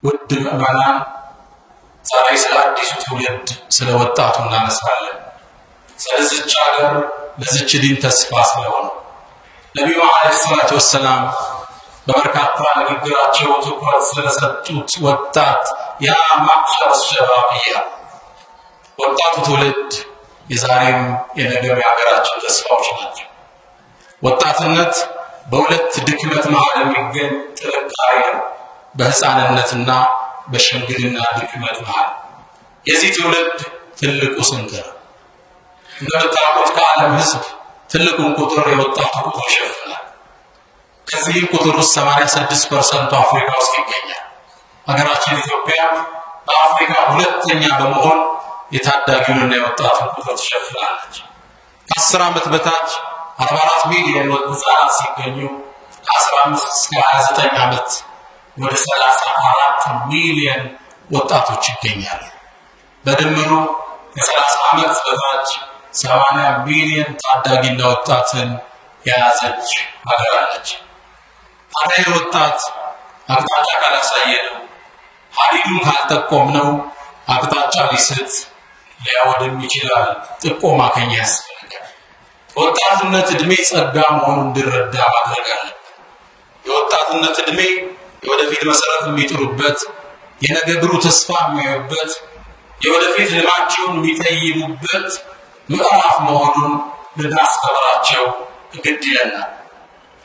ውድ ምዕመናን ዛሬ ስለ አዲሱ ትውልድ ስለ ወጣቱ እናነሳለን። ስለዚች ሀገር ለዚች ዲን ተስፋ ስለሆነ ነቢዩ ዓለይሂ ሰላቱ ወሰላም በበርካታ ንግግራቸው ትኩረት ስለሰጡት ወጣት ያ ማዕሸረ ሸባብያ ወጣቱ ትውልድ የዛሬም የነገው የሀገራችን ተስፋዎች ናቸው። ወጣትነት በሁለት ድክመት መሃል የሚገኝ ጥንካሬ ነው። በህፃንነትና በሽምግልና ድክመት መሃል የዚህ ትውልድ ትልቁ ስንቅ ነው። እንደምታውቁት ከዓለም ህዝብ ትልቁን ቁጥር የወጣቱ ቁጥር ይሸፍናል። ከዚህም ቁጥር ውስጥ 86% አፍሪካ ውስጥ ይገኛል። ሀገራችን ኢትዮጵያ በአፍሪካ ሁለተኛ በመሆን የታዳጊውንና የወጣቱን ቁጥር ትሸፍናለች። ከ10 ዓመት በታች 44 ሚሊዮን ህፃናት ሲገኙ ከ15 እስከ 29 ዓመት ወደ 34 ሚሊዮን ወጣቶች ይገኛሉ። በድምሩ ከ30 ዓመት በታች 80 ሚሊዮን ታዳጊና ወጣትን የያዘች ሀገር አለች። ታዲያ ወጣት አቅጣጫ ካላሳየነው፣ ሀዲዱን ካልጠቆምነው አቅጣጫ ሊስት ሊያወድም ይችላል። ጥቆማ ከኛ ያስፈልጋል። ወጣትነት ዕድሜ ጸጋ መሆኑን እንዲረዳ ማድረግ አለብን። የወጣትነት ዕድሜ የወደፊት መሰረት የሚጥሩበት፣ የነገ ብሩህ ተስፋ የሚያዩበት፣ የወደፊት ህልማቸውን የሚጠይቡበት ምዕራፍ መሆኑን ልናስተምራቸው ግድ ይለናል።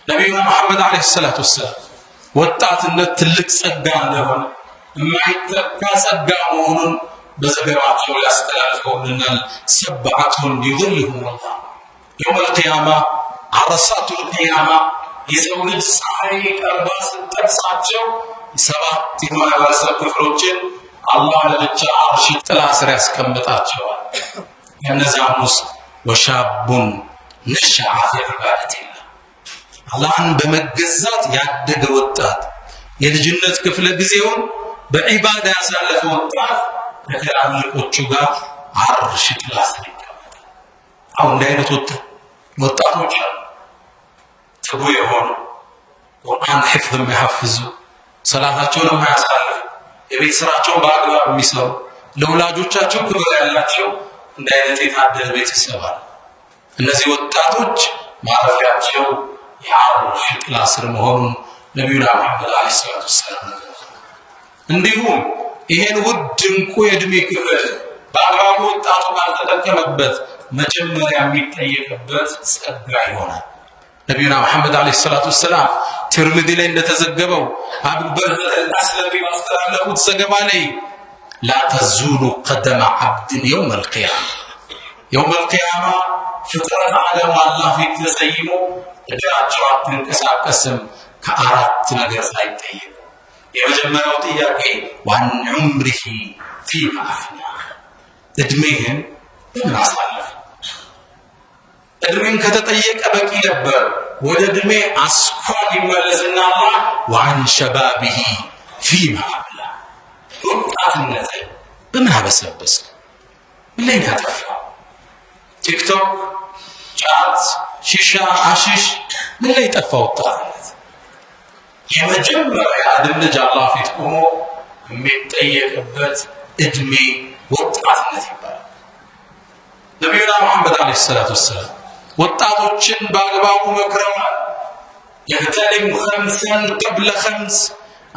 ነቢዩና መሐመድ ዓለይሂ ሰላቱ ወሰላም ወጣትነት ትልቅ ጸጋ እንደሆነ፣ የማይተካ ጸጋ መሆኑን በዘገባቸው ያስተላልፈውልናል። ሰብዐቱን ዩዝልሁሙላህ የውመል ቂያማ ዐረሳቱል ቂያማ የሰው ልጅ ፀሐይ ቀርባ ስትጠቅሳቸው 7 የማህበረሰብ ክፍሎችን አላህ ለብቻ አርሽ ጥላ ስር ያስቀምጣቸዋል። ከእነዚያም ውስጥ ወሻቡን ነሸዐ ፊ ዒባደቲላህ አላህን በመገዛት ያደገ ወጣት፣ የልጅነት ክፍለ ጊዜውን በዒባዳ ያሳለፈ ወጣት ከትላልቆቹ ጋር አርሽ ጥላ ስር ይቀመጣል። አሁን እንዲህ አይነት ወጣቶች አሉ። ትጉ የሆኑ ቁርአን ሒፍዝ የሚያሐፍዙ፣ ሰላታቸውን የማያሳልፉ፣ የቤት ስራቸውን በአግባብ የሚሰሩ፣ ለወላጆቻቸው ክብር ያላቸው እንደ አይነት የታደለ ቤተሰብ አለ። እነዚህ ወጣቶች ማረፊያቸው የአርሽ ጥላ ስር መሆኑን ነቢዩና መሐመድ ዓለይሂ ሰላቱ ወሰላም እንዲሁም ይሄን ውድ እንቁ የዕድሜ ክፍል በአግባቡ ወጣቱ ካልተጠቀመበት መጀመሪያ የሚጠየቅበት ጸጋ ይሆናል። ነቢዩና መሐመድ ዓለይሂ ሰላቱ ወሰላም ትርሚዚ ላይ እንደተዘገበው አቡ በርዘት አልአስለሚ ባስተላለፉት ዘገባ ላይ ላ ተዙሉ ቀደመ ዐብድን የውመል ቂያማ ፍጥረት ዓለም አላህ ፊት ተሰይሞ እግራቸው አትንቀሳቀስም ከአራት ነገር ሳይጠየቅ። የመጀመሪያው ጥያቄ ዋን ዑምሪሂ ፊማ አፍናህ ዕድሜህን በምን አሳለፍ? ዕድሜን ከተጠየቀ በቂ ነበር። ወደ ዕድሜ አስኳል ይመለስና አላህ ወአን ሸባቢሂ ፊማ አብላህ ወጣትነትህን በምን አበሰበስክ? ምን ላይ ያጠፋው? ቲክቶክ፣ ጫት፣ ሺሻ፣ አሽሽ ምን ላይ ጠፋ ወጣትነት? የመጀመሪያ አድም ልጅ አላህ ፊት ቆሞ የሚጠየቅበት ዕድሜ ወጣትነት ይባላል። ነቢዩና መሐመድ ዓለይሂ ሰላቱ ወሰላም ወጣቶችን በአግባቡ መክረዋል። የህተሊም ኸምሰን ቀብለ ኸምስ፣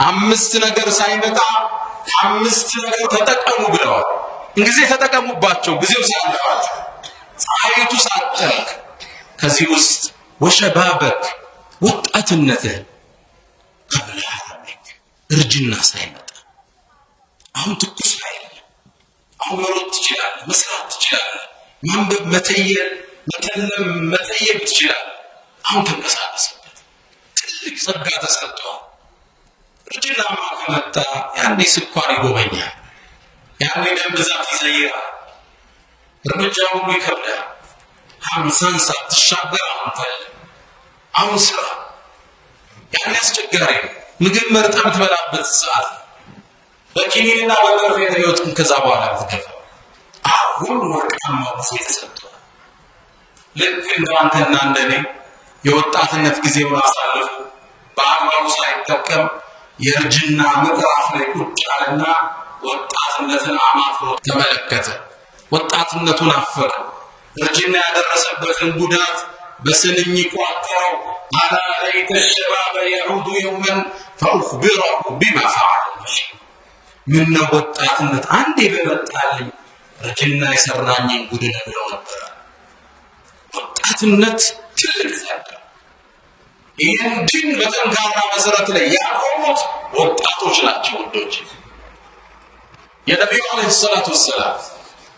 5 ነገር ሳይመጣ 5 ነገር ተጠቀሙ ብለዋል። እንግዲህ ተጠቀሙባቸው፣ ጊዜው ሳያልፋቸው፣ ፀሐይቱ ሳትጠልቅ። ከዚህ ውስጥ ወሸባበክ ወጣትነትህን ቀብለ ሐረሚክ እርጅና ሳይመጣ። አሁን ትኩስ ኃይል፣ አሁን መሮጥ ትችላለህ፣ መስራት ትችላለህ፣ ማንበብ፣ መተየል፣ መተለም፣ መጠየቅ ትችላለህ። አሁን ተንቀሳቀስበት። ትልቅ ጸጋ ተሰጥቷል። እርጅናማ ከመጣ ያኔ ስኳር ይጎበኛል፣ ያኔ ደም ብዛት ይዘይራል፣ እርምጃ ሁሉ ይከብዳል። 50 ሳትሻገር አሁን ስራ ያኔ አስቸጋሪ ነው። ምግብ መርጠህ የምትበላበት ሰዓት በኪኒንና በመርፌ ህይወትን ከዛ በኋላ ብትገፋ አሁን ወርቃማ ጊዜ ተሰጥቷል። ልክ እንደአንተና እንደኔ የወጣትነት ጊዜውን አሳልፎ በአግባቡ ሳይጠቀም የእርጅና ምዕራፍ ላይ ቁጭ አለና ወጣትነትን አማትሮ ተመለከተ። ወጣትነቱን አፈቀ። እርጅና ያደረሰበትን ጉዳት በስንኝ ቋጠረው። አላ ለይተ ሸባበ የዑዱ የውመን ፈኡኽቢረሁ ቢማ ፈዐለ። ምነው ወጣትነት አንዴ በመጣልኝ እርጅና የሰራኝን ጉድ ነግረው ነበረ። ወጣትነት ትልቅ ጸጋ። ይህን ዲን በጠንካራ መሰረት ላይ ያቆሙት ወጣቶች ናቸው። ወንዶች የነቢዩ ዓለይሂ ሰላቱ ወሰላም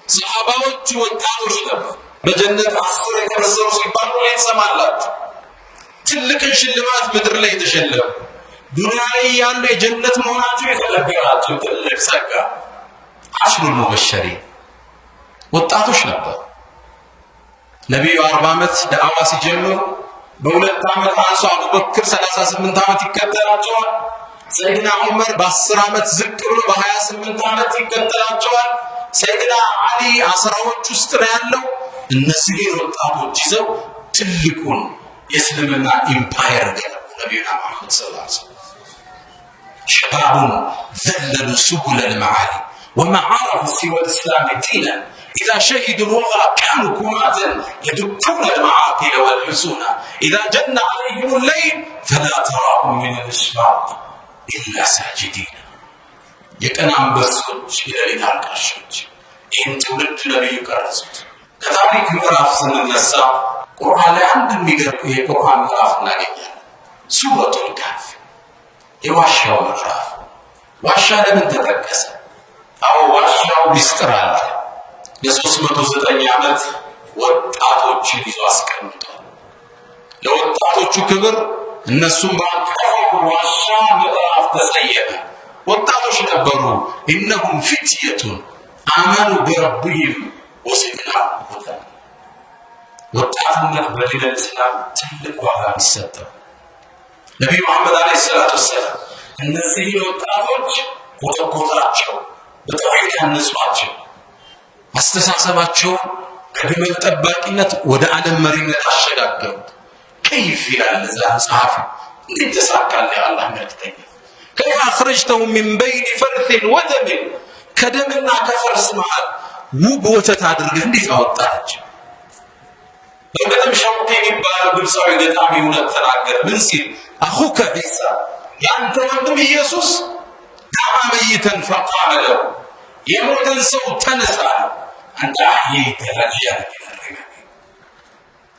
ሰሃባዎቹ ወጣቶች ነበሩ። በጀነት 10 የተበሰሩ ሲባሉ ላይ ትሰማላችሁ። ትልቅን ሽልማት ምድር ላይ የተሸለሙ ዱንያ ላይ ያሉ የጀነት መሆናቸው የተነገራቸው ትልቅ ጸጋ። አሽሩል ሙበሸሪን ወጣቶች ነበሩ። ነቢዩ 40 ዓመት ዳዕዋ ሲጀምሩ በ2 ዓመት አንሱ አቡበክር 38 ዓመት ይከተላቸዋል። ሰይድና ዑመር በ10 ዓመት ዝቅ ብሎ በ28 ዓመት ይከተላቸዋል። ሰይድና አሊ 10ዎች ውስጥ ነው ያለው። እነዚህ ወጣቶች ይዘው ትልቁን የእስልምና ኢምፓየር ገነቡ። ነቢዩና መሐመድ ሰለላሁ ዐለይሂ ወሰለም ሸባቡን ዘለሉ ሱቡለ ልመዓሊ ወማ ዓረፉ ሲወ ልእስላም ዲናን إذا شهدوا الوغى كانوا كماتا يدكون المعاقل والحسون إذا جن عليهم الليل فلا تراهم من الإشفاق إلا ساجدين. يكن አንበሶች የሌሊት አልቃሾች ይህን ትውልድ ነቢዩ ቀረጹት። ከታሪክ ምዕራፍ ስንነሳ ቁርአን ላይ አንድ የሚገርም የቁርአን ምዕራፍ እናገኛለን። ሱረቱል ካህፍ የዋሻው ምዕራፍ። ዋሻ ለምን ተጠቀሰ? አዎ ዋሻው ሚስጥር አለ። ለ309 ዓመት ወጣቶችን ይዞ አስቀምጧል። ለወጣቶቹ ክብር እነሱም ባቀፈው ዋሻ ምዕራፍ ተሰየመ። ወጣቶች ነበሩ። ኢነሁም ፊትየቱን አመኑ ቢረቢሂም ወዚድናሁም ሁዳ። ወጣትነት በዲነል ኢስላም ትልቅ ዋጋ የሚሰጠው ነቢዩ መሐመድ ዓለይሂ ሰላቱ ወሰላም እነዚህ ወጣቶች ኮተኮታቸው፣ በተውሂድ ያነጿቸው፣ አስተሳሰባቸው ከግመል ጠባቂነት ወደ ዓለም መሪነት አሸጋገሩት። ከይፍ ይላል እዛ ጸሐፊ እንዴት ተሳካልህ የአላህ መልእክተኛ ከይፍ አኽረጅተሁም ሚን በይኒ ፈርሲን ወደምን ከደምና ከፈርስ መሃል ውብ ወተት አድርገህ እንዴት አወጣቸው? በቀደም ሸውቴ የሚባለው ግብፃዊ ገጣሚ እውነት ተናገረ። ምን ሲል አኹከ ዒሳ ያንተ ወንድም ኢየሱስ ዳዓ መይተን ፈቃለ ለሁ የሞተን ሰው ተነሳ አንተ አሕየይተ ረጅዐን ሚነ ሪመም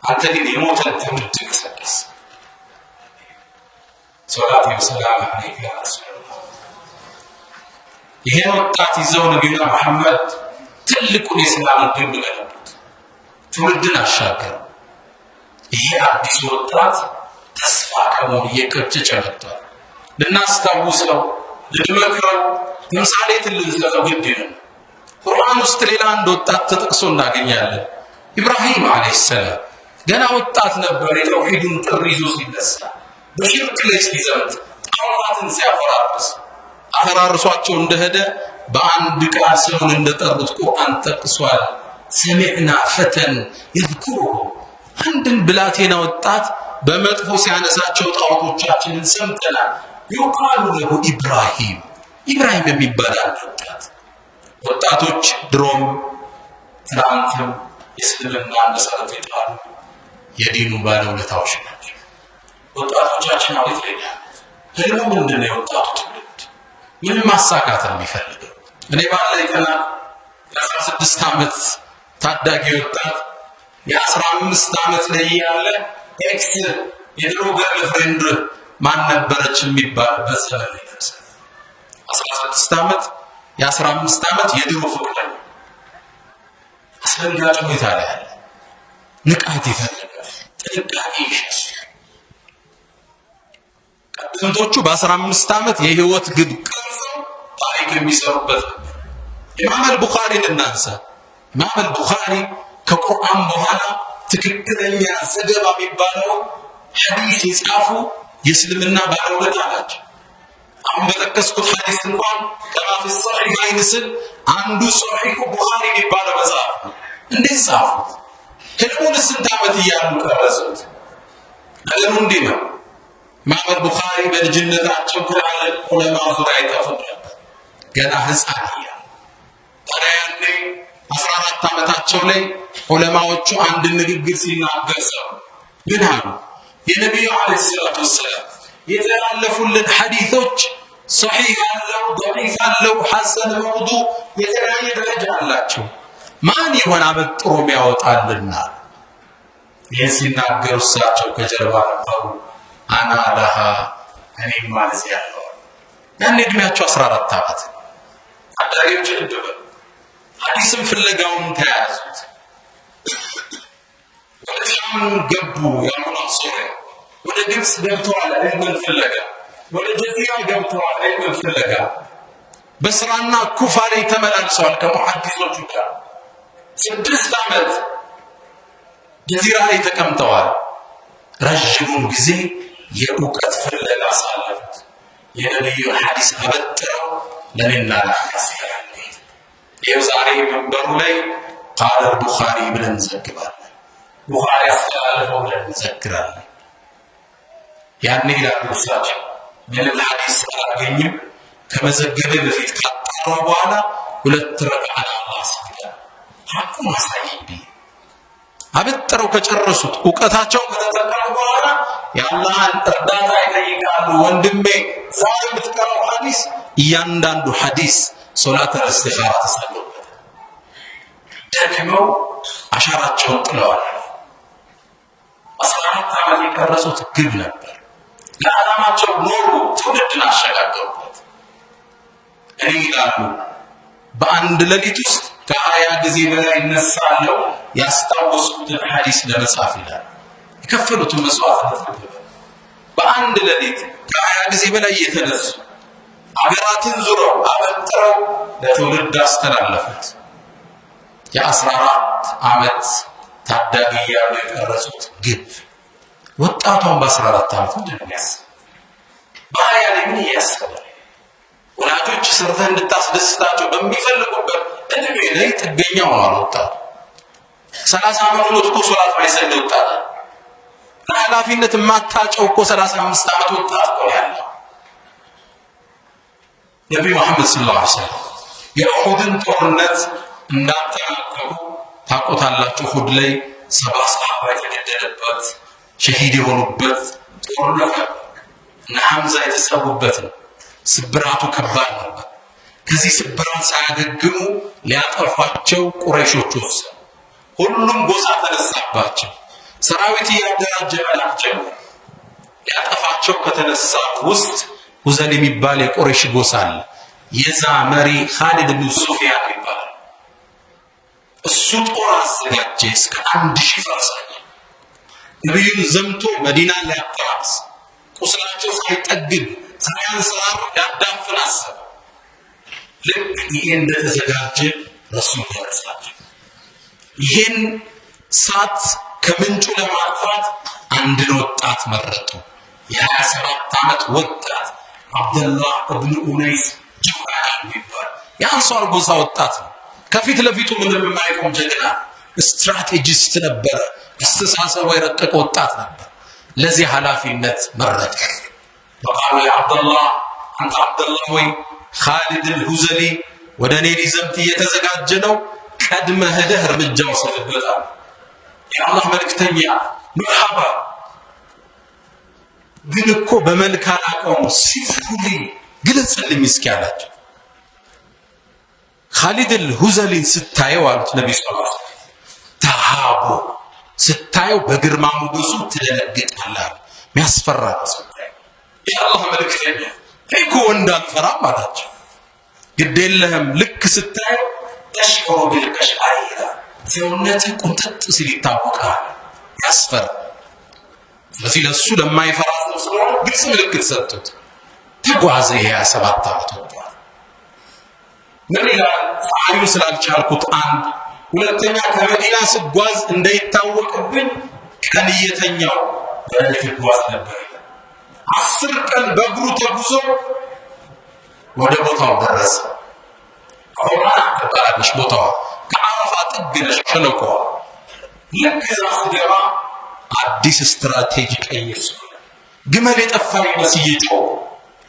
አንተ ግን የሞተን ትውልድ ቀሰቀስ። ሰላቱ ወሰላሙ ዐለይከ ያ ረሱለላህ። ይሄን ወጣት ይዘው ነቢዩና መሐመድ ትልቁን የእስላምን ግንብ ገነቡት፣ ትውልድን አሻገሩ። ይሄ አዲስ ወጣት ተስፋ ከመሆን እየቀጨጨ መጥቷል። ልናስታውሰው፣ ልንመክረው፣ ተምሳሌትን ልንሰጠው ግድ ነው። ቁርአን ውስጥ ሌላ አንድ ወጣት ተጠቅሶ እናገኛለን። ኢብራሂም ዓለይሂ ሰላም ገና ወጣት ነበር። የተውሂድን ጥሪ ይዞ ሲነሳ በሽርክ ላይ ሲዘምት ጣዖታትን ሲያፈራርስ አፈራርሷቸው እንደሄደ በአንድ ቃል ስሙን እንደጠሩት ቁርአን ጠቅሷል። ሰሚዕና ፈተን ይዝኩሩሁ አንድን ብላቴና ወጣት በመጥፎ ሲያነሳቸው ጣዖቶቻችንን ሰምተናል። ዩቃሉ ለሁ ኢብራሂም ኢብራሂም የሚባል ወጣት። ወጣቶች ድሮም ትናንትም የእስልምና መሰረት የጣሉ የዲኑ ባለውለታዎች ናቸው። ወጣቶቻችን አቤት ለኛ ህልሙ ምንድን ነው? የወጣቱ ትውልድ ምንም ማሳካት ነው የሚፈልገው። እኔ ባለኝ ቀና የ16 ዓመት ታዳጊ ወጣት የ15 ዓመት ላይ ያለ ኤክስ የድሮ ገርልፍሬንድ ማን ነበረች የሚባልበት ዘመን ይደርሳል። 16 ዓመት የ15 ዓመት የድሮ ፍቅረኛ አስደንጋጭ ሁኔታ ላይ ያለ ንቃት ይፈልጋል፣ ጥንቃቄ ይሻል። ቀደምቶቹ በ15 ዓመት የህይወት ግብ ቀርጸው ታሪክ የሚሰሩበት ነበር። ኢማም አልቡኻሪን እናንሳ። ኢማም አልቡኻሪ ከቁርአን በኋላ ትክክለኛ ዘገባ የሚባለው ሐዲስ የጻፉ የእስልምና ባለውለታ ናቸው። አሁን በጠቀስኩት ሐዲስ እንኳን ከማፊ ሶሒሐይን ስል አንዱ ሶሒሁ ቡኻሪ የሚባለው መጽሐፍ ነው። እንዴት ጻፉት? ህልሙን ስንት ዓመት እያሉ ቀረጹት? ነገሩ እንዲህ ነው። ኢማም አልቡኻሪ በልጅነታቸው ትላልቅ ዑለማ ዙሪያ ይጠፉ ነበር ገና ህፃን እያሉ። ታዲያ ያኔ 14 ዓመታቸው ላይ ዑለማዎቹ አንድ ንግግር ሲናገር ሰው ምን አሉ? የነቢዩ ዓለይሂ ሰላቱ ወሰላም የተላለፉልን ሐዲሶች ሶሒህ አለው፣ ደዒፍ አለው፣ ሐሰን፣ መውዱዕ የተለያየ ደረጃ አላቸው። ማን ይሆን አበጥሮ የሚያወጣልና? ይህን ሲናገሩ እሳቸው ከጀርባ ነበሩ። አና ለሃ እኔም ማለት ያለው ያኔ ዕድሜያቸው 14 ዓመት አዳሪዎች ልብ ሐዲስም ፍለጋውን ተያያዙት። ወደ ሻም ገቡ። ያሁኑ ሶሪያ ወደ ግብፅ ገብተዋል ዒልምን ፍለጋ። ወደ ጀዚራ ገብተዋል ዒልምን ፍለጋ። በስራና ኩፋ ላይ ተመላልሰዋል ከሙሐዲሶቹ ጋር 6 ዓመት ጀዚራ ላይ ተቀምጠዋል። ረጅሙን ጊዜ የእውቀት ፍለጋ አሳለፉት። የነቢዩ ሐዲስ አበጥረው ለኔና ለአንተ ይኸው ዛሬ መንበሩ ላይ ቃለ ቡኻሪ ብለን እንዘግባለን። ቡኻሪ አስተላለፈው ብለን እንዘክራለን። ያኔ ይላሉ እሳቸው ምንም ሐዲስ አላገኝም ከመዘገብ በፊት ካጣራ በኋላ 2 ረክዓ አላህ ሰግዳለሁ። ሐቁን አሳየኝ። አበጥረው ከጨረሱት ዕውቀታቸው ከተጠቀሙ በኋላ የአላህን እርዳታ ይጠይቃሉ። ወንድሜ ዛሬ የምትቀራው ሐዲስ እያንዳንዱ ሐዲስ ሶላት አልእስቲኻራ ተሰሉበት ደክመው አሻራቸውን ጥለዋል። 14 ዓመት የቀረጹት ግብ ነበር። ለዓላማቸው ኖሩ፣ ትውልድን አሸጋገሩበት። እኔ ይላሉ በአንድ ሌሊት ውስጥ ከ20 ጊዜ በላይ እነሳለሁ ያስታወስኩትን ሐዲስ ለመጻፍ ይላል። የከፈሉትን መስዋዕትነት በአንድ ሌሊት ከ20 ጊዜ በላይ እየተነሱ አገራትን ዙረው አበጥረው ለትውልድ አስተላለፉት። የ14 ዓመት ታዳጊ ያሉ የቀረጹት ግብ ወጣቷን በ14 ዓመት እንደሚያስብ በሀያ ላይ ምን ያስባል? ወላጆች ሰርተህ እንድታስደስታቸው በሚፈልጉበት እድሜ ላይ ጥገኛ ሆኗል ወጣቱ። 30 ዓመት ነው እኮ ሶላት ማይሰግድ ወጣት። ኃላፊነት የማታጨው እኮ 35 ዓመት ወጣት እኮ ያለው። ነቢዩ መሐመድ ሰለላሁ ዐለይሂ ወሰለም የኡሁድን ጦርነት እንዳጠናቀቁ ታውቁታላችሁ። ኡሁድ ላይ 70 ሰሃባ የተገደለበት ሸሂድ የሆኑበት ጦርነት ነው እና ሐምዛ የተሰዉበት ነው። ስብራቱ ከባድ ነበር። ከዚህ ስብራት ሳያገግሙ ሊያጠፏቸው ቁረይሾች ወሰኑ። ሁሉም ጎሳ ተነሳባቸው። ሰራዊት እያደራጀ መላክ ጀመረ። ሊያጠፋቸው ከተነሳ ውስጥ ሁዘል የሚባል የቁረይሽ ጎሳ አለ። የዛ መሪ ኻሊድ ብን ሱፊያን ይባላል። እሱ ጦር አዘጋጀ እስከ 1000 ፈረሰኛ። ነቢዩን ዘምቶ መዲናን ላይ አጠራስ ቁስላቸው ሳይጠግብ ሳያንሰራሩ ያዳፍን አሰበ። ልክ ይሄ እንደተዘጋጀ ረሱል ተነሳቸው። ይሄን ሳት ከምንጩ ለማጥፋት አንድን ወጣት መረጡ። የ27 ዓመት ወጣት አብደላህ ኢብኑ ኡነይስ ጁሃን ይባላል። የአንሷር ጎሳ ወጣት ነው። ከፊት ለፊቱ ምንም የማይቆም ጀግና ስትራቴጂስት ነበረ። አስተሳሰቡ የረቀቀ ወጣት ነበር። ለዚህ ኃላፊነት መረጠ። በቃሉ ያ አብደላህ አንተ አብደላህ ወይ ኻሊድ አልሁዘሊ ወደ እኔ ሊዘምት እየተዘጋጀ ነው፣ ቀድመህ ሄደህ እርምጃ ወስድበታል። የአላህ መልእክተኛ መርሐባ ግን እኮ በመልክ አላውቀውም፣ ሲፉልኝ ግለጽልኝ እስኪ አላቸው። ኻሊድ አልሁዘሊን ስታየው አሉት ነብዩ ሰለላሁ ዐለይሂ ወሰለም ተሃቡ ስታየው በግርማ ሞገሱ ትደነግጣለህ። የሚያስፈራ ነው። የአላህ መልእክተኛ እኮ ወንድ አልፈራም አላቸው። ግድ የለህም ልክ ስታየው ተሽሮ ቢልከሽ አይራ ሰውነትህ ቁንጥጥ ሲል ይታወቃል፣ ያስፈራ። ስለዚህ ለሱ ለማይፈራ ሰው ስለሆነ ግልጽ ምልክት ሰጡት። ተጓዘ። 27 ዓመት ወጣ። ምን ይላል? ጻዩ ስላልቻልኩት አንድ ሁለተኛ ከመዲና ስጓዝ እንዳይታወቅብኝ ቀን እየተኛው በሌሊት ጓዝ ነበር። 10 ቀን በእግሩ ተጉዞ ወደ ቦታው ደረሰ። አሁን ተጣላሽ ቦታው ከአረፋ ጥግ ነሽ ሸለቆ። ልክ እዛ ስገባ አዲስ ስትራቴጂ ቀየሱ። ግመል የጠፋኝ መስዬ ጮህ።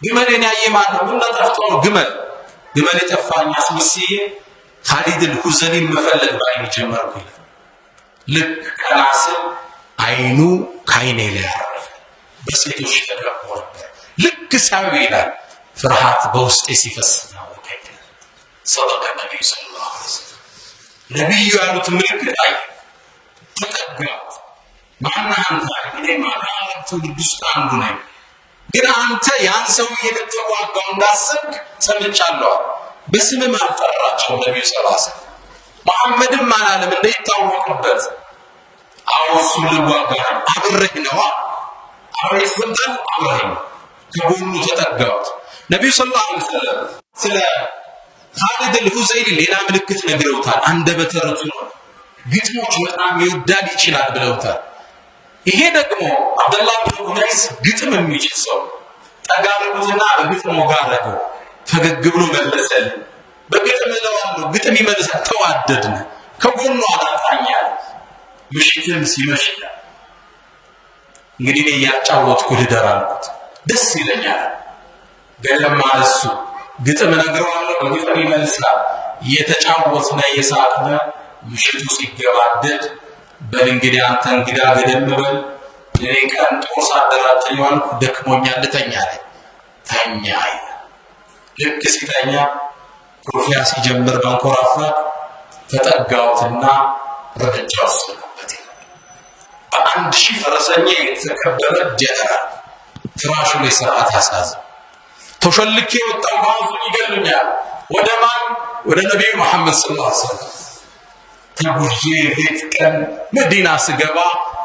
ግመሌን ያየ ማን ነው? ምን ጠፍቶ ነው? ግመል የጠፋኝ አስመስዬ ኻሊድ አልሁዘሊን መፈለግ ባይኔ ጀመርኩ። ልክ ከራስ አይኑ ከአይኔ ላይ አረፈ። በሴቶች ተከቦ ነበር። ልክ ሳይው ይላል ፍርሃት በውስጤ ሲፈስ ነው። ሰደቀ ነቢዩ ሰለላሁ ዐለይሂ ወሰለም። ነቢዩ ያሉት ምልክት አይ ተጠጋው። ማነህ አንተ? እኔ ማራቱ ቅዱስ አንዱ ነኝ። ግን አንተ ያን ሰውዬ ልትዋጋው እንዳሰብክ ሰምቻለሁ። በስምም አልጠራቸው ነቢዩ ሰለላሁ ዐለይሂ ወሰለም። መሐመድም አላለም እንደይታወቅበት። አዎ እሱን ልዋጋ አብሬህ ነዋ። አብሬህ ስንተን አብሬህ ከጎኑ ተጠጋሁት። ነቢዩ ሰለላሁ ዐለይሂ ወሰለም ስለ ኻሊድ አልሁዘይሊ ሌላ ምልክት ነግረውታል። አንደበተ ርቱዕ ነው፣ ግጥሞች በጣም ይወዳል ይችላል ብለውታል። ይሄ ደግሞ አብደላህ ብን ኡነይስ ግጥም የሚችል ሰው ጠጋ ብሎትና በግጥሙ ጋር አደረገው። ፈገግ ብሎ መለሰልኝ። በግጥም እለዋለሁ፣ ግጥም ይመልሳል። ተዋደድን፣ ከጎኑ አላጣኛል። ምሽትም ሲመሽ እንግዲህ እኔ እያጫወትኩ ልደር አልኩት። ደስ ይለኛል። ገለም ማለሱ ግጥም ነግረዋለሁ፣ በግጥም ይመልሳል። እየተጫወትነ እየሳቅነ ምሽቱ ሲገባደድ በል እንግዲህ አንተ እንግዳ ገደም በል እኔ ቀን ጦር ሳደራትኛል ደክሞኛል ልተኛ ላይ ተኛ። ልክ ሲተኛ ኩርፊያ ሲጀምር መንኮራፋት ተጠጋሁትና እርምጃ ወሰድኩበት። በአንድ ሺህ ፈረሰኛ የተከበረ ጀነራል ፍራሹ ላይ ስርዓት ያሳዘ ተሸልኬ ወጣው። ባዙ ይገሉኛል። ወደ ማን? ወደ ነብዩ መሐመድ ሰለላሁ ዐለይሂ ወሰለም ተጉዤ ቤት ቀን መዲና ስገባ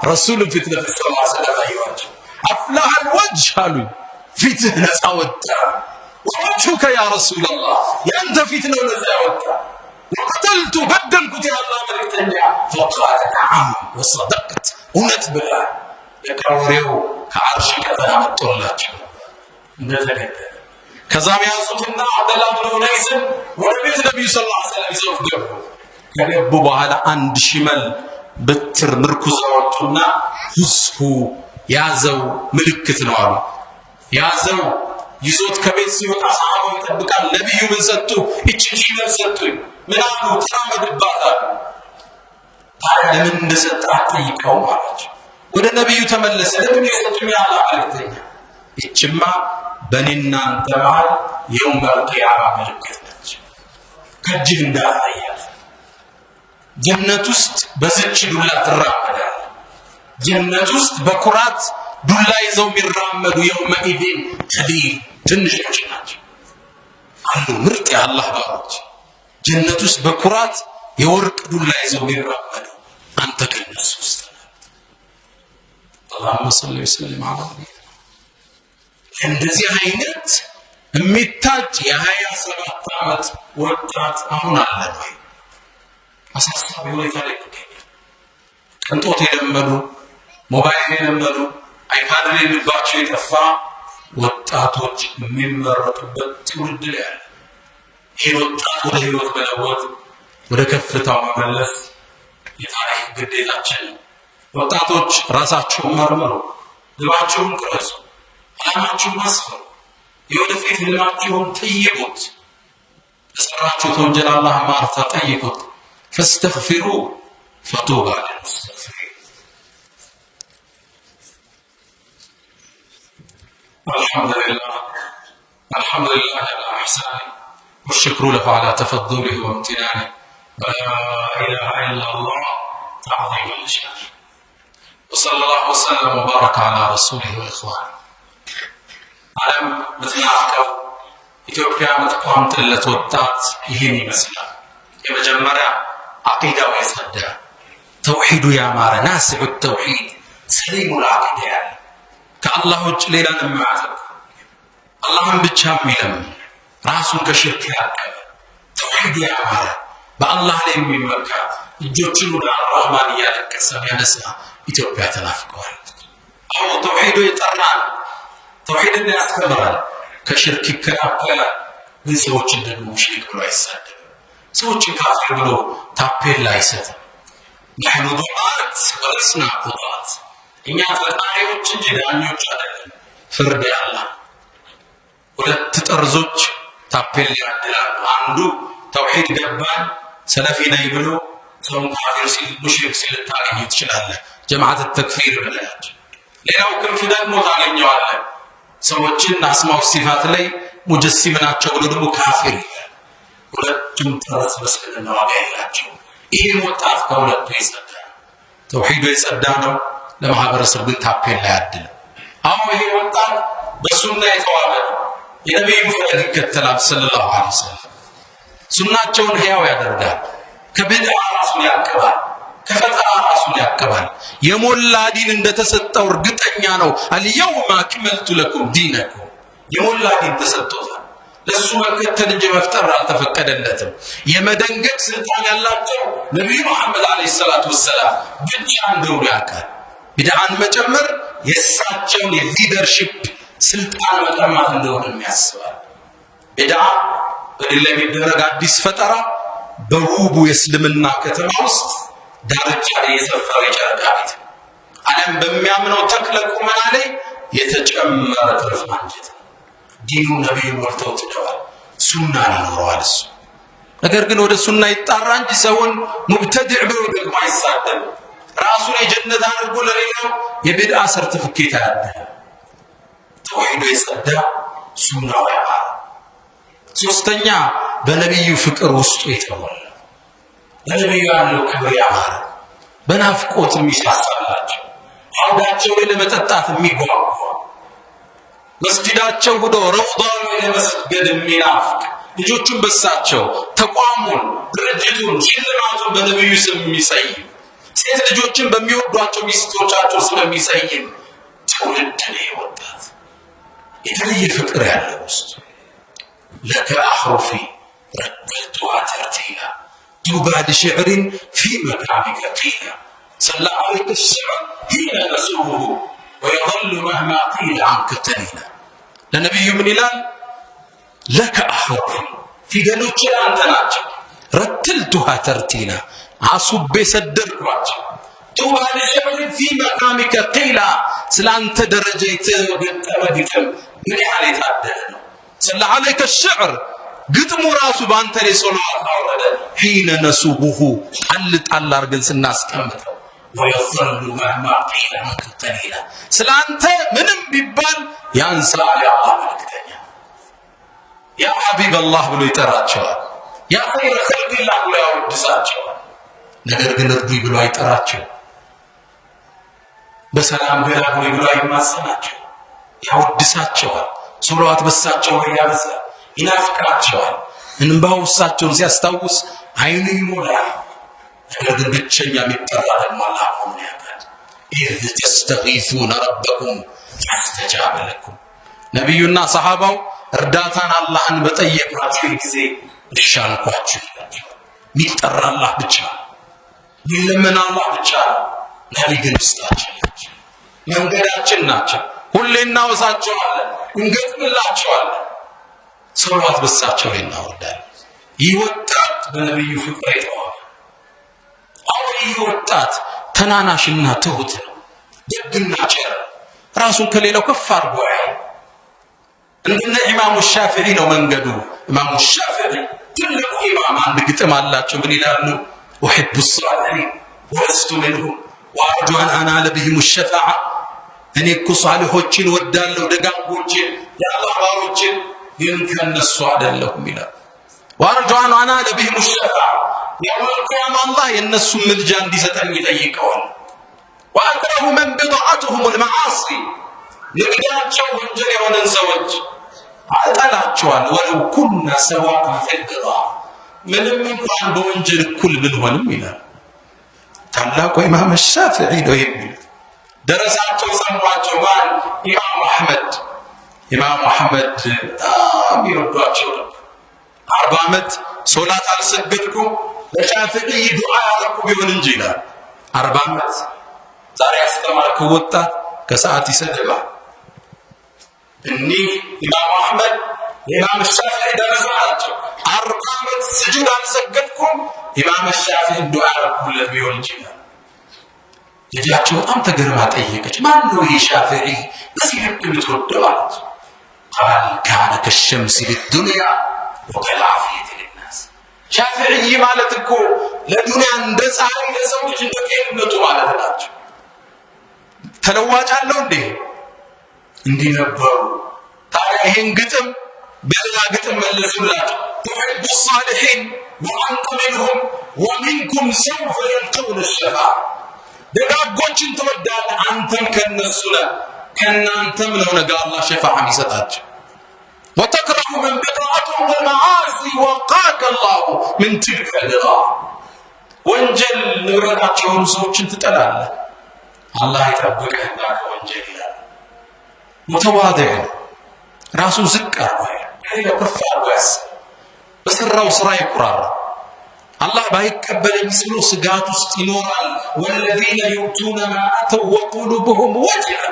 ረሱል ፊት ለፊት ሰለላሁ ዐለይሂ ወሰለም አየኋቸው። አፍላህ አልወጅህ አሉኝ። ፊትህ ነፃ ወጣ። ወወጅሁከ ያ ረሱለላህ፣ የአንተ ፊት ነው ነፃ ያወጣ። ወቀተልቱ በደልኩት የአላህ መልእክተኛ። ፈቃለ ነዓም ወሰደቅት፣ እውነት ብለሃል። የቀወሬው ከዓርሽ ቀጠና መጥቶላቸው እንደተገደለ ከዛም ያዙትና አብደላህ ብን ኡነይስን ወደ ቤት ነቢዩ ሰለላሁ ዐለይሂ ወሰለም ይዘው ገቡ። ከገቡ በኋላ አንድ ሽመል በትር ምርኩዝ አወጡና ሁስሁ ያዘው፣ ምልክት ነው አሉ። ያዘው ይዞት ከቤት ሲወጣ ሰሃባው ይጠብቃል። ነቢዩ ምን ሰጡ? እችን ሽመል ሰጡኝ። ምን አሉ? ተራመድባት አሉ። ታዲያ ለምን እንደሰጣት ጠይቀው አላቸው። ወደ ነቢዩ ተመለሰ። ለምን የሰጡኝ? የአላህ መልእክተኛ እችማ በእኔና አንተ መሃል የውመል ቂያማ ምልክት ነች። ከእጅህ እንዳታያት። ጀነት ውስጥ በዝች ዱላ ትራመዳለህ። ጀነት ውስጥ በኩራት ዱላ ይዘው የሚራመዱ የውመኢዚን ከሊል ትንሾች ናቸው አሉ። ምርጥ የአላህ ባሮች ጀነት ውስጥ በኩራት የወርቅ ዱላ ይዘው የሚራመዱ፣ አንተ ከነሱ ውስጥ ነህ። አላሁመ ሰሊ ወሰለም ዐላ እንደዚህ አይነት የሚታጭ የ27 ዓመት ወጣት አሁን አለ ወይ? አሳሳቢ ሁኔታ ላይ ይገኛል። ቅንጦት የለመዱ፣ ሞባይል የለመዱ፣ አይፓድ ልባቸው የጠፋ ወጣቶች የሚመረጡበት ትውልድ ላይ ያለ። ይህን ወጣት ወደ ህይወት መለወጥ፣ ወደ ከፍታው መመለስ የታሪክ ግዴታችን ነው። ወጣቶች ራሳቸውን መርምሩ፣ ግባቸውን ቅረጹ፣ ዓላማችሁን አስፍሩ፣ የወደፊት ህልማችሁን ጠይቁት። ለሰራችሁት ወንጀል አላህ ማርታ ጠይቁት። ፈስተግፊሩ ፈጡባ ለልሙስተግፊሪን። አልሐምዱሊላህ ዐላ ኢሕሳኒሂ ወሽክሩ ለሁ ዐላ ተፈዱሊሂ ወምቲናኒሂ ወላ ኢላሃ ኢለላህ ተዕዚመን ሊሻኒሂ ወሰለላሁ ወሰለም ወባረከ ዐላ ረሱሊሂ ወኢኽዋኒሂ። ዓለም ምትናፍቀው ኢትዮጵያ ምትቋምጥለት ወጣት ይህን ይመስላል። የመጀመሪያ ዓቂዳው የጸዳ፣ ተውሒዱ ያማረ፣ ናስዑ ተውሒድ፣ ሰሊሙ ልዓቂዳ ያለ፣ ከአላህ ውጭ ሌላን የማያተርፍ፣ አላህን ብቻ የሚለምን፣ ራሱን ከሽርክ ያቀበ፣ ተውሒድ ያማረ፣ በአላህ ላይ የሚመካ፣ እጆችን ወደ አርራህማን እያለቀሰ ያነሳ ኢትዮጵያ ተናፍቀዋለች። አዎ ተውሒዱ የጠራ ነው። ተውሒድን ያስተምራል፣ ከሽርክ ይከላከላል። ግን ሰዎችን ደግሞ ሙሽሪክ ብሎ አይሳደብም። ሰዎችን ካፊር ብሎ ታፔላ አይሰጥም። ነሕኑ ዱዓት ወለስና ቁጣት፣ እኛ ፈጣሪዎች እንጂ ዳኞች አይደለም። ፍርድ ያለ ሁለት ጠርዞች ታፔል ያድላል። አንዱ ተውሂድ ገባን ሰለፊ ነኝ ብሎ ሰውን ካፊር ሲል ሙሽሪክ ሲል ታገኝ ትችላለህ። ጀማዓት ተክፊር ብለህ ሌላው ክንፍ ደግሞ ታገኘዋለህ ሰዎችን አስማው ሲፋት ላይ ሙጀሲም ናቸው ብሎ ደግሞ ካፊር ይላል። ሁለቱም ጠርዝ በስልምና ዋጋ የላቸው። ይሄ ወጣት ከሁለቱ የጸዳ ተውሂዱ የጸዳ ነው። ለማህበረሰብ ግን ታፔል ላይ ያድል። አሁን ይሄ ወጣት በሱና የተዋበ የነብዩ ፈለግ ይከተላል ሰለላሁ ዐለይሂ ወሰለም። ሱናቸውን ሕያው ያደርጋል። ከቢድዓ ራሱን ያቀባል፣ ከፈጠራ ራሱን ያቀባል። የሞላ ዲን እንደተሰጠው እርግጠኛ ነው። አልየውም አክመልቱ ለኩም ዲነኩም የሞላ ዲን ተሰጥቶታል። ለሱ መከተል እንጂ መፍጠር አልተፈቀደለትም። የመደንገግ ስልጣን ያላቸው ነብዩ መሐመድ አለይሂ ሰላቱ ወሰላም ብቻ እንደሆነ ያውቃል። ቢድዓን መጨመር የእሳቸውን የሊደርሺፕ ስልጣን መቀማት እንደሆነ የሚያስባል። ቢድዓ በሌላ የሚደረግ አዲስ ፈጠራ በውቡ የእስልምና ከተማ ውስጥ ዳርቻ ላይ የሰፈረ የጨረቃ ቤት ዓለም በሚያምነው ተክለ ቁመና ላይ የተጨመረ ትርፍ ማንጀት ዲኑ ነብዩ ወርተው ትደዋል። ሱና ይኖረዋል እሱ። ነገር ግን ወደ ሱና ይጣራ እንጂ ሰውን ሙብተዲዕ ብሎ ደግሞ አይሳደብ። ራሱን የጀነት አድርጎ ለሌላው የቢድዓ ሰርቲፊኬት ያደለ ተውሂዱ የጸዳ ሱናው ያማረ። ሶስተኛ በነብዩ ፍቅር ውስጡ የተሞላ ለነብዩ ያለው ክብር ያማረ በናፍቆት የሚሳሳላቸው አውዳቸው ላይ ለመጠጣት የሚጓጓ መስጊዳቸው ሄዶ ረውዳው ላይ ለመስገድ የሚናፍቅ ልጆቹን በሳቸው ተቋሙን ድርጅቱን ሽልማቱን በነብዩ ስም የሚሰይም ሴት ልጆችን በሚወዷቸው ሚስቶቻቸው ስም የሚሰይም ትውልድ ነው ወጣት የተለየ ፍቅር ያለው ውስጥ لك أحرفي رتلتها ترتيلا توبى لشعر في مكانك قيلا صلى عليك الشعر حين نسوه ويظل مهما قيل عنك تليلا لنبي من إلال لك أحرفي في قالوك أنت ناجم رتلتها ترتيلا عصب سدر واجب توبى لشعر في مكانك قيلا سلانت درجيت وقلت من علي تعدل صلى عليك الشعر قدم راسو بانت لي صلوات حين نسوبه قلت على رجل الناس كمته ويظل مهما قيل عنك قليلا سلانت منم بيبال ينسى يا الله يا حبيب الله بلو يتراچوا يا خير خلق الله بلو يودساچوا ነገር ግን እርዱኝ ብሎ አይጠራቸው በሰላም ገላግሎ ብሎ አይማጸናቸው ያወድሳቸዋል ሶላዋት በሳቸው ያበዛ ይናፍቃቸዋል እንባው እሳቸውን ሲያስታውስ አይኑ ይሞላል ነገር ግን ብቸኛ የሚጠራ ደግሞ አላህ ነው ያውቃል إذ تستغيثون ربكم فاستجاب لكم ነብዩና ሰሃባው እርዳታን አላህን በጠየቁት ጊዜ ልሻልኳችሁ ሚጠራ አላህ ብቻ ይለምን አላህ ብቻ ነብይ ግን ስታቸው መንገዳችን ናቸው ሁሌ እናወሳቸዋለን እንገጥምላቸዋለን ሰላዋት በሳቸው ላይ እናወርዳለን ይወጣት በነብዩ ፍቅር የተዋበ አሁን ይወጣት ተናናሽና ትሁት ነው ደግና ቸር ራሱን ከሌላው ከፍ አድርጎ እንደ ኢማሙ ሻፊዒ ነው መንገዱ ኢማሙ ሻፊዒ ትልቁ ኢማም አንድ ግጥም አላቸው ምን ይላሉ وحب الصالحين ولست منهم وارجو ان انال بهم الشفاعه እኔ እኮ ሷሊሆችን ወዳለው ደጋጎችን የአላህ ባሮችን ግን ከነሱ አይደለሁም ይላል وارجو ان انال بهم الشفاعه يوم الله የነሱ ምልጃ እንዲሰጠኝ ይጠይቀዋል واكره من بضاعتهم المعاصي ንግዳቸው ወንጀል የሆነን ሰዎች አጠላቸዋል ወለው ኩና ሰዋء في القضاء ምንም እንኳን በወንጀል እኩል ብንሆንም ይላል ታላቁ ኢማም ሻፊዒ ነው የሚሉት ደረሳቸው ሰማቸው ማን ኢማም አህመድ ይወዷቸው ነበር 40 ዓመት ሶላት አልሰገድኩም ለሻፊዒ ዱዓ ያደረኩ ቢሆን እንጂ ይላል 40 ዓመት ዛሬ አስተማርኩ ወጣት ከሰዓት ይሰደባል እኒ ኢማም አህመድ ኢማም ሻፊዒ ደረሳቸው 40 ዓመት ስጁድ አልሰገድኩም ኢማም ሻፊዒ ዱዓ ያደረኩለት ቢሆን እንጂ ልጃቸው በጣም ተገርማ ጠየቀች፣ ማን ነው ይህ ሻፊዒ በዚህ ልክ የምትወደው አለች። ቃል ካነ ከሸምሲ ሊዱንያ ወከልዓፊየቲ ሊናስ። ሻፊዒ ማለት እኮ ለዱንያ እንደ ፀሐይ ለሰው ልጅ እንደ ጤንነቱ ማለት ናቸው። ተለዋጭ አለው እንዴ? እንዲህ ነበሩ። ታዲያ ይህን ግጥም በሌላ ግጥም መለሱላቸው። تحب الصالحين وأنت منهم ومنكم سوف يلقون الشفاعة. ደጋጎችን ትወዳለህ አንተም ከነሱ ነህ፣ ከእናንተም ነው ነገ አላህ ሸፋዓ የሚሰጣቸው። وتكره من بدعتهم المعاصي وقاك الله من تلك البدع. ወንጀል ንብረታቸው የሆኑ ሰዎችን ትጠላለህ፣ አላህ ይጠብቅህና ከወንጀል ይላል። ሙተዋዲዕ ራሱን ዝቅ አድርጎ ከፍ አድርጎ ያስብ፣ በሰራው ስራ ይኩራራ። አላህ ባይቀበለኝ ብሎ ስጋት ውስጥ ይኖራል። ወለዚነ ዩእቱነ ማ አተው ወቁሉብሁም ወጅላ።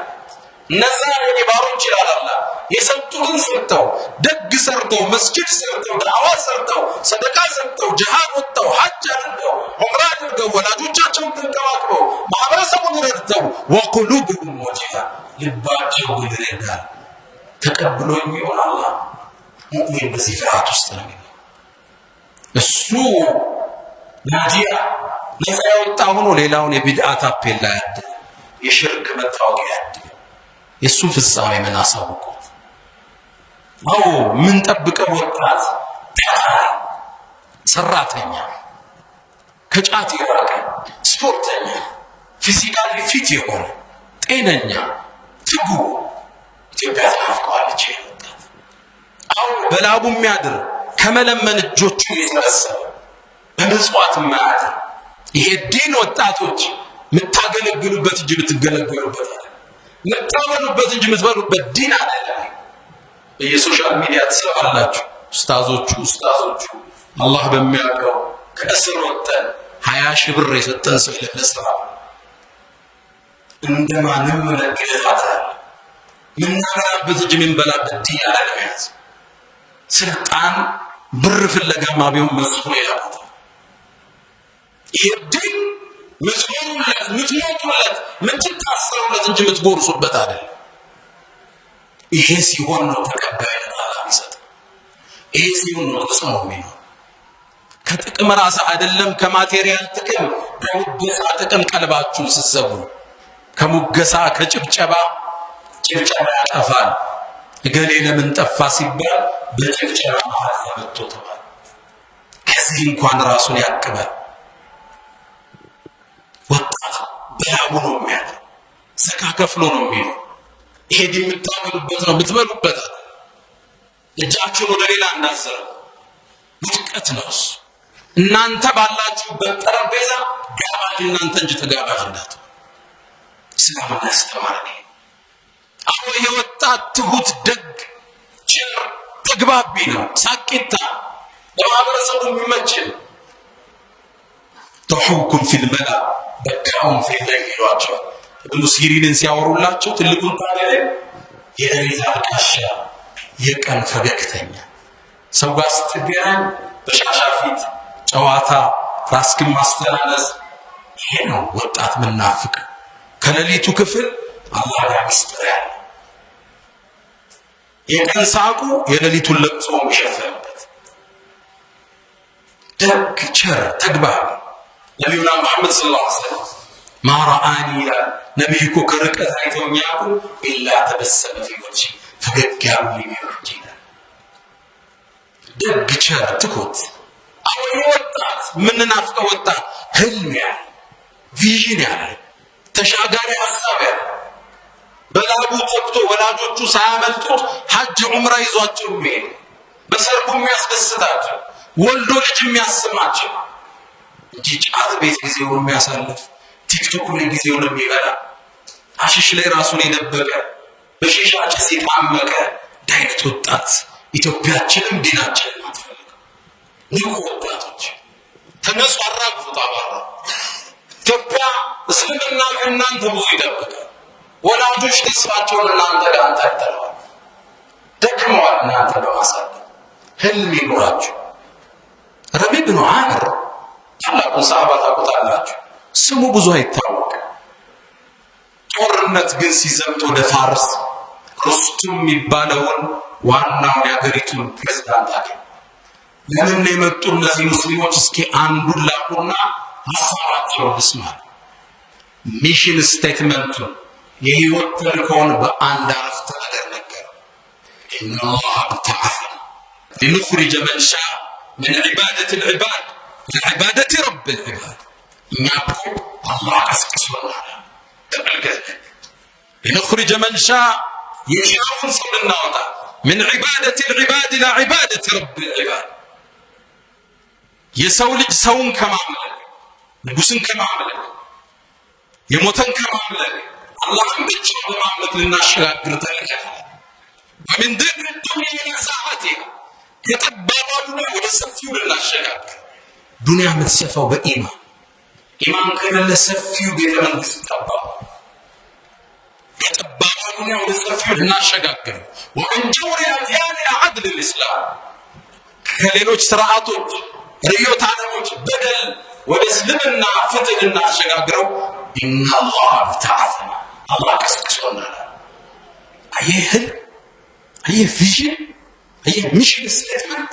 እነዛ የኔ ባሮች ይላል አላህ የሰጡትን ሰጥተው ደግ ሰርተው መስጂድ ሰርተው ዳዕዋ ሰርተው ሰደቃ ሰርተው ጅሃድ ወጥተው ሐጅ አድርገው ዑምራ አድርገው ወላጆቻቸውን ተንከባክበው ማህበረሰቡን ረድተው ወቁሉብሁም ወጅላ፣ ልባቸው ግን ይረዳል። ተቀብሎኝ ይሆን አላህ። ሙእሚን በዚህ ፍርሃት ውስጥ ነው የሚኖረው። እሱ ናዲያ ነፃ የወጣ ሆኖ ሌላውን የቢድዓ ታፔላ ያድል፣ የሽርክ መታወቂያ ያድል። የእሱን ፍጻሜ ምን አሳውቀው? አዎ ምን ጠብቀው? ወጣት ታታሪ ሰራተኛ፣ ከጫት የራቀ ስፖርተኛ፣ ፊዚካሊ ፊት የሆነ ጤነኛ፣ ትጉ ኢትዮጵያ ተናፍቀዋለች። ወጣት አዎ በላቡ የሚያድር ከመለመን እጆቹ የተረሰበ በምጽዋት የማያድር ይሄ ዲን ወጣቶች የምታገለግሉበት እንጂ የምትገለገሉበት አይደለም። የምታበሉበት እንጂ የምትበሉበት ዲን አይደለም። በየሶሻል ሚዲያ ትሰማላችሁ። ኡስታዞቹ አላህ በሚያውቀው ከእስር ወጥተን 20 ሺህ ብር የሰጠን ሰው ለስራ እንደማንም መለገታታል። ምናበላበት እንጂ የምንበላበት ዲን አይደለም። ስልጣን ብር ፍለጋማ ቢሆን መስሎ ያለው ይሄ ዲን ምትኖሩለት ምትሞቱለት ምትታሰሩለት እንጂ ምትጎርሱበት አይደለም። ይሄ ሲሆን ነው ተቀባይነት አላህ የሚሰጠው። ይሄ ሲሆን ነው ተሰማው ነው። ከጥቅም ራስ አይደለም ከማቴሪያል ጥቅም ከሙገሳ ጥቅም ቀልባችሁን ስሰቡ ከሙገሳ ከጭብጨባ ያጠፋል። እገሌ ለምን ጠፋ ሲባል በጭብጨባ መሃል ተመቶ ተባለ። ከዚህ እንኳን ራሱን ያቅባል። ወጣት በላቡ ነው የሚያለው፣ ዘካ ከፍሎ ነው የሚለው። ይሄ የምታበሉበት ነው የምትበሉበት። እጃችሁን ወደ ሌላ እንዳዘሩ ውድቀት ነው። እናንተ ባላችሁበት ጠረጴዛ ጋባዥ እናንተ እንጂ ተጋባዥ እንዳትሆኑ እስላም ያስተማረን። አሁን ይሄ ወጣት ትሁት፣ ደግ፣ ቸር፣ ተግባቢ ነው። ሳቂታ ለማህበረሰቡ የሚመች ተሑኩም ፊል መላ በካውን ፊል ላይ ይሏቸው ኢብኑ ሲሪንን ሲያወሩላቸው ትልቁን ታዲያ የሌሊት አልቃሻ የቀን ፈገግተኛ ሰው ጋር ስትገናኝ በሻሻ ፊት ጨዋታ ራስክን ማስተናነስ። ይሄ ነው ወጣት ምናፍቅ። ከሌሊቱ ክፍል አላህ ጋር ምስጢር ያለ የቀን ሳቁ የሌሊቱን ለቅሶ የሚሸፈንበት ደግ፣ ቸር፣ ተግባቢ ነቢዩና ሙሐመድ ሰለላሁ ዐለይሂ ወሰለም ማራአኒ ይላል። ነቢዩ እኮ ከርቀት አይተውኝ ያውቁ ኢላ ተበሰመ ፊ ወጅሂ፣ ፈገግ ያሉ ሊሚወርጅ ይላል። ደግ፣ ቸር፣ ትሁት። አሁን ወጣት ምንናፍቀው ወጣት ህልም ያለ ቪዥን ያለ ተሻጋሪ ሀሳብ ያለ በላቡ ተክቶ ወላጆቹ ሳያመልጡት ሐጅ ዑምራ ይዟቸው የሚሄድ በሰርጉ የሚያስደስታቸው ወልዶ ልጅ የሚያስማቸው እንጂ ጫት ቤት ጊዜውን የሚያሳልፍ ቲክቶክ ላይ ጊዜውን የሚበላ አሽሽ ላይ ራሱን የደበቀ በሺሻ ጭስ የታመቀ ዳይነት ወጣት ኢትዮጵያችንም ዲናችንን አትፈልግም። ንቁ ወጣቶች ተነሱ፣ አራግፉት፣ አባራ። ኢትዮጵያ እስልምና ከእናንተ ብዙ ይጠብቃል። ወላጆች ተስፋቸውን እናንተ ጋር አንጠልጥለዋል፣ ደክመዋል። እናንተ በማሳደግ ህልም ይኖራችሁ። ረቢ ብኑ ዓምር ታላቁን ሰሃባ ታውቁታላችሁ። ስሙ ብዙ አይታወቅም። ጦርነት ግን ሲዘምት ወደ ፋርስ ሩስቱም የሚባለውን ዋናውን የአገሪቱን ፕሬዝዳንት አገኘ። ለምን የመጡ እነዚህ ሙስሊሞች? እስኪ አንዱን ላኩና ሀሳባቸውን ልስማ። ሚሽን ስቴትመንቱን የህይወት ተልእኮውን በአንድ አረፍተ ነገር ነገረው። ኢነላህ ብተዓሰና ሊኑኽሪጀ መን ሻእ ምን ዒባደት ልዕባድ ለዕባደት ረብ ልዕባድ። እኛ እኮ አላህ ቀስቅሶናል። ተመልከት፣ ሊኑኽሪጀ መን ሻእ የሻውን ሰው ልናወጣ ምን ዒባደት ልዕባድ ኢላ ዒባደት ረብ ልዕባድ። የሰው ልጅ ሰውን ከማምለክ ንጉስን ከማምለክ የሞተን ከማምለክ አላህን ብቻ በማምለክ ልናሸጋግር ተልከናል። ወሚን ዲክሪ ዱንያ ኢላ ሰዓቲሃ ከጠባቧ ዱንያ ወደ ሰፊው ልናሸጋግር። ዱንያ የምትሰፋው በኢማን ኢማን ከሌለ ሰፊው ቤተ መንግስት ጠባብ፣ ከጠባቧ ዱንያ ወደ ሰፊው ልናሸጋግር። ወሚን ጀውሪ አድያን ኢላ ዐድል ልእስላም ከሌሎች ስርዓቶች ርዕዮተ ዓለሞች በደል ወደ እስልምና ፍትህ ልናሸጋግረው ኢነላህ ብተዓሰና አላህ ቀስቅሶናል። አየህ ህልም፣ አየህ ቪዥን፣ አየህ ሚሽን ስቴትመንት፣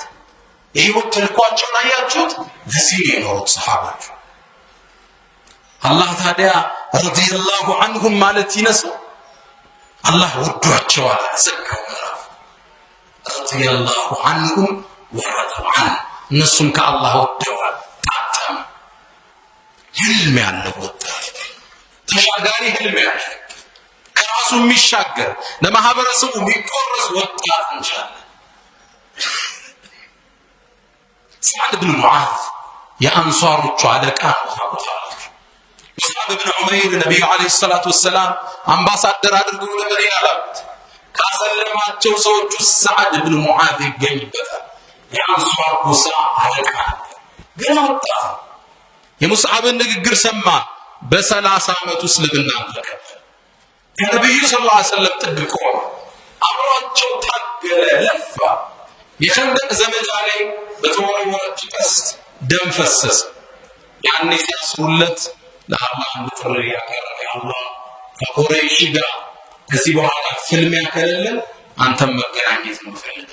የህይወት ተልኳቸውን አያችሁት? ለዚህ የኖሩት ሰሓቦች። አላህ ታዲያ ረዲየላሁ ዐንሁም ማለት ይነሳው አላህ ወዷቸዋል። ዘጋው ምዕራፍ ረዲየላሁ ዐንሁም ወረዱ ዐንሁ እነሱም ከአላህ ወደዋል። ታተም ህልም ያለው ወጣት ተሻጋሪ ህልም ያለው ከራሱ የሚሻገር ለማህበረሰቡ የሚቆረስ ወጣት እንሻለን። ሰዓድ ብን ሙዓዝ የአንሷሮቹ አለቃ ነው። ሙስዓብ ብን ዑመይር ነቢዩ ዓለይሂ ሰላቱ ወሰላም አምባሳደር አድርገው ወደ መዲና ላኩት። ካሰለማቸው ሰዎች ውስጥ ሰዓድ ብን ሙዓዝ ይገኝበታል። የአንሷር ጎሳ አለቃ ገና ወጣት የሙስዓብን ንግግር ሰማ። በ30 ዓመቱ እስልምናን ተቀበለ። ከነቢዩ ሰለላሁ ዐለይሂ ወሰለም ጥግ ቆመ። አብሯቸው ታገለ፣ ለፋ። የኸንደቅ ዘመቻ ላይ በተወረወረች ቀስት ደም ፈሰሰ። ያኔ ሲያስሩለት ለአላህ ጥሪ ያቀረበ አላህ ከቁረይሽ ጋር ከዚህ በኋላ ፍልሚያ ከሌለ አንተም መገናኘት ነው ፈልገ።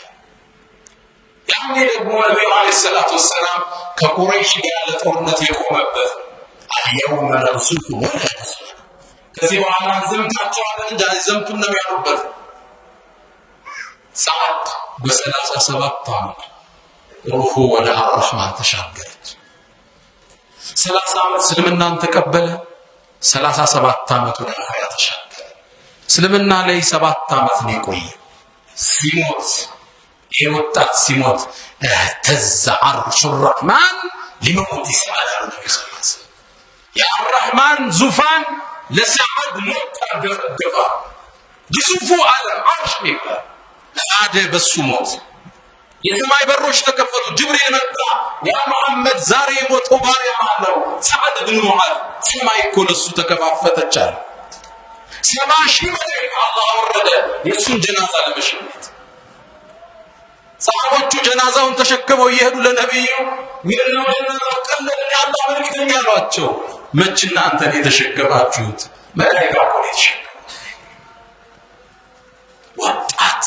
ያኔ ደግሞ ነቢዩ ዓለይሂ ሰላቱ ወሰላም ከቁረይሽ ጋር ለጦርነት የቆመበት አልየውመ ነርሱኩም ወላ ተንሱን ከዚህ በኋላ ዘምታቸዋለን እንጂ አይዘምቱም ነው ያሉበት። ሰዓድ በ37 ዓመት ሩሁ ወደ አርረሕማን ተሻገረች። 30 ዓመት እስልምናን ተቀበለ። 37 ዓመት ወደ አኺራ ተሻገረ። እስልምና ላይ 7 ዓመት ነው የቆየ። ሲሞት የወጣት ሲሞት እህተዘ ዐርሹ ረሕማን ሊመውቲ ሰዓድ ነቢ ስ የአርረሕማን ዙፋን ለሰዓድ ሞት ተገፈገፈ። ግዙፉ ዓለም ዐርሽ ይባል ሰዓድ በሱ ሞት የሰማይ በሮች ተከፈቱ። ጅብሪል መጣ። ያ መሐመድ ዛሬ የሞተው ባሪያ ማን ነው? ሰዓድ ብን ሙዓዝ። ሰማይ እኮ ለሱ ተከፋፈተች አለ። 70,000 መላእክት አላህ ወረደ የሱን ጀናዛ ለመሸኘት። ሰሃቦቹ ጀናዛውን ተሸክመው እየሄዱ ለነብዩ ምንድነው ጀናዛው ቀለል ያለ መልእክተኛ አሏቸው። መች እናንተን የተሸከማችሁት መላእክት እኮ የተሸከሙ። ወጣት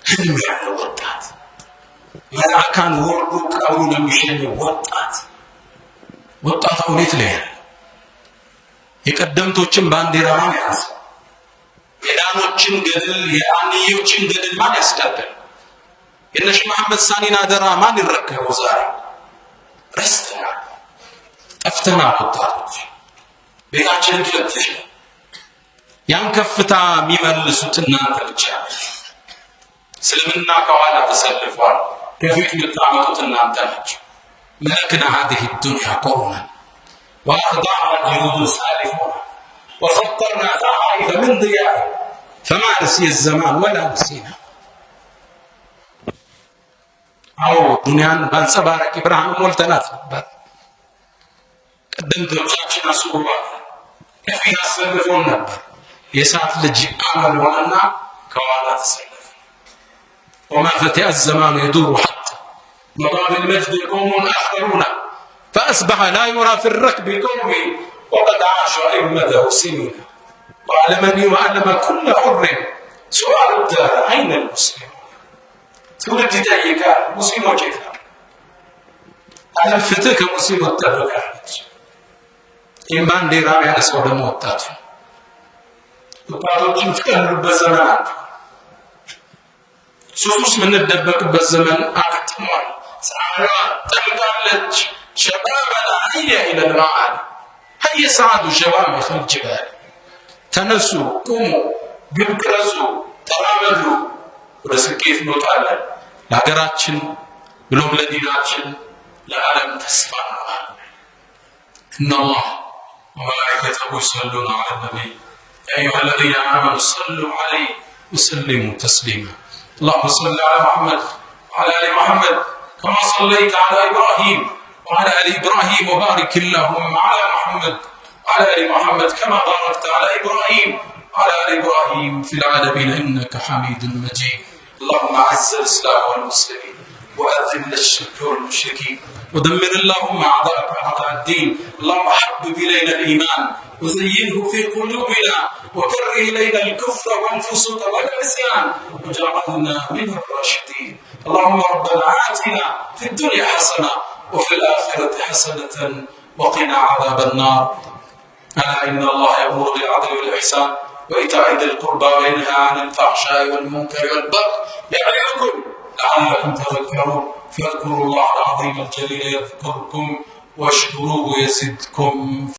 ህልም ያለው ወጣት መልአካን ወርዶ ቀብሩን የሚሸኝ ወጣት አውሌት ላይ የቀደምቶችን ባንዲራ ማን ያዝ? የዳኖችን ገድል የአንዮችን ገድል ማን ያስቀድም? የነሽ መሐመድ ሳኒን አደራ ማን ይረከበው? ዛሬ ረስተናል፣ ጠፍተናል። ወጣቶች ቤታችንን ፈትሽ። ያን ከፍታ የሚመልሱት እናንተ ብቻ። እስልምና ከኋላ ተሰልፏል፣ ከፊት የምታመጡት እናንተ ናችሁ። ملكنا هذه الدنيا قرنا وأخضعها الجنود سالفون وسطرنا صحائف من ضياء فما نسي الزمان ولا نسينا. أو دنيا بانسبارك إبراهيم مولتنات قدمت وشاشنا سورة كفيها سلفون نبر يسعد لجي أمل وانا كوالا تسلف وما فتئ الزمان يدور حتى مضى بالمجد قوم آخرون فأصبح لا يرى في الركب قومي وقد عاشوا أئمته سنين. وعلمني وعلم كل حر سؤال الدار أين المسلم؟ ትውልድ ይጠይቃል። ሙስሊሞች የት ነው? ዓለም ፍትህ ከሙስሊሞች ትጠብቃለች። ይህም ባንዲራ ያነሳው ደግሞ ወጣቱ ወጣቶችን ትቀልሉበት ዘመን አለ። ሱስ ውስጥ የምንደበቅበት ዘመን አክትሟል። ፀሐይዋ ጠልቃለች። ሸባበና ህየ ኢለል መዓድ هيا سعادوا شوامخ الجبال ተነሱ፣ ቁሙ፣ ግብ ቅረጹ፣ ተራመዱ። ወደ ስኬት እንወጣለን። ለሀገራችን ብሎም ለዲናችን ለዓለም ተስፋ ነው። إن الله وملائكته يصلون على النبي يا أيها الذين آمنوا صلوا عليه وسلموا تسليما اللهم صل على محمد وعلى آل محمد كما صليت على إبراهيم وعلى آل إبراهيم وبارك اللهم على محمد وعلى آل محمد كما باركت على إبراهيم وعلى آل إبراهيم في العالمين إنك حميد مجيد اللهم أعز الإسلام والمسلمين وأذل الشرك والمشركين ودمر اللهم أعداءك أعداء الدين اللهم حبب إلينا الإيمان وزينه في قلوبنا وكره إلينا الكفر والفسوق والعصيان واجعلنا من الراشدين اللهم ربنا آتنا في الدنيا حسنة وفي الآخرة حسنة وقنا عذاب النار ألا إن الله يأمر بالعدل والإحسان وإيتاء ذي القربى وينهى عن الفحشاء والمنكر والبغي يعظكم لعلكم تذكرون فاذكروا الله العظيم الجليل يذكركم واشكروه يزدكم